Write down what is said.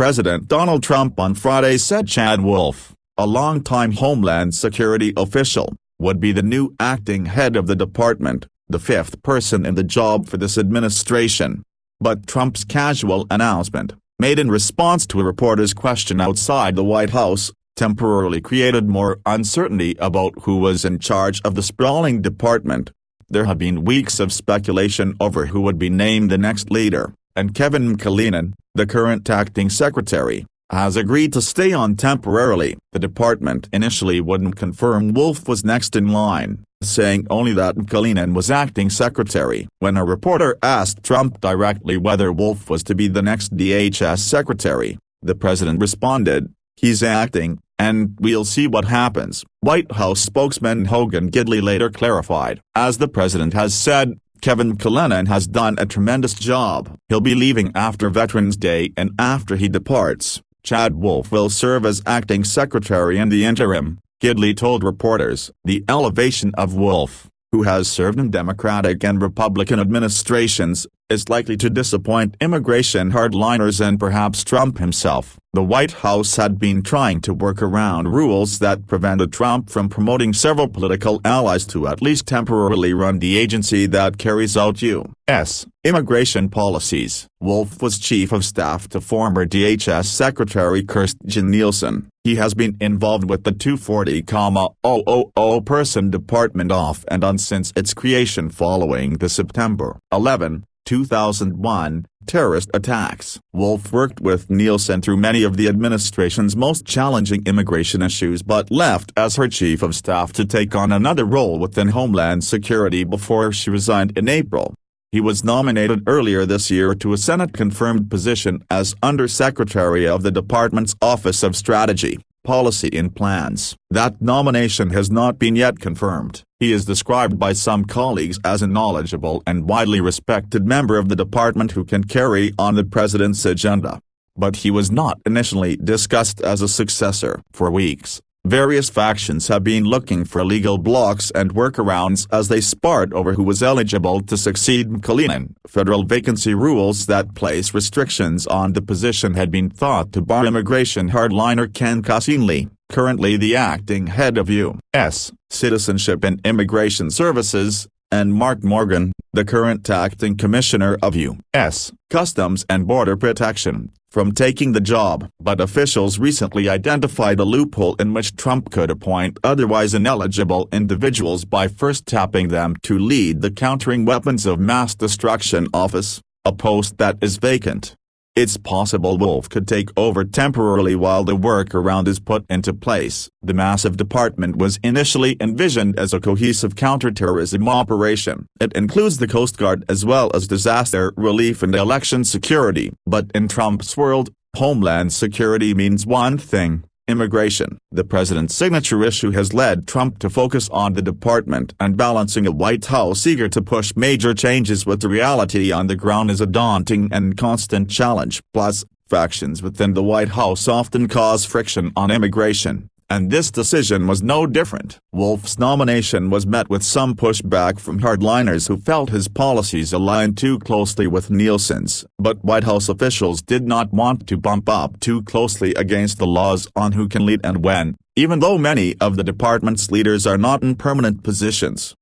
President Donald Trump on Friday said Chad Wolf, a longtime Homeland Security official, would be the new acting head of the department, the fifth person in the job for this administration. But Trump's casual announcement, made in response to a reporter's question outside the White House, temporarily created more uncertainty about who was in charge of the sprawling department. There have been weeks of speculation over who would be named the next leader, and Kevin McAleenan, the current acting secretary, has agreed to stay on temporarily. The department initially wouldn't confirm Wolf was next in line, saying only that McAleenan was acting secretary. When a reporter asked Trump directly whether Wolf was to be the next DHS secretary, the president responded, "He's acting, and we'll see what happens." White House spokesman Hogan Gidley later clarified, "As the president has said, Kevin McAleenan has done a tremendous job. He'll be leaving after Veterans Day, and after he departs, Chad Wolf will serve as acting secretary in the interim." Gidley told reporters, "The elevation of Wolf, who has served in Democratic and Republican administrations, is likely to disappoint immigration hardliners and perhaps Trump himself." The White House had been trying to work around rules that prevented Trump from promoting several political allies to at least temporarily run the agency that carries out U.S. immigration policies. Wolf was chief of staff to former DHS Secretary Kirstjen Nielsen. He has been involved with the 240,000-person department off and on since its creation following the September 11, 2001, terrorist attacks. Wolf worked with Nielsen through many of the administration's most challenging immigration issues but left as her chief of staff to take on another role within Homeland Security before she resigned in April. He was nominated earlier this year to a Senate-confirmed position as Undersecretary of the department's Office of Strategy, Policy and Plans. That nomination has not been yet confirmed. He is described by some colleagues as a knowledgeable and widely respected member of the department who can carry on the president's agenda. But he was not initially discussed as a successor. For weeks, various factions have been looking for legal blocks and workarounds as they sparred over who was eligible to succeed McAleenan. Federal vacancy rules that place restrictions on the position had been thought to bar immigration hardliner Ken Cussingly, currently the acting head of U.S. Citizenship and Immigration Services, and Mark Morgan, the current acting commissioner of U.S. Customs and Border Protection, from taking the job. But officials recently identified a loophole in which Trump could appoint otherwise ineligible individuals by first tapping them to lead the Countering Weapons of Mass Destruction Office, a post that is vacant. It's possible Wolf could take over temporarily while the workaround is put into place. The massive department was initially envisioned as a cohesive counterterrorism operation. It includes the Coast Guard as well as disaster relief and election security. But in Trump's world, Homeland Security means one thing: immigration. The president's signature issue has led Trump to focus on the department, and balancing a White House eager to push major changes with the reality on the ground is a daunting and constant challenge. Plus, factions within the White House often cause friction on immigration, and this decision was no different. Wolf's nomination was met with some pushback from hardliners who felt his policies aligned too closely with Nielsen's. But White House officials did not want to bump up too closely against the laws on who can lead and when, even though many of the department's leaders are not in permanent positions.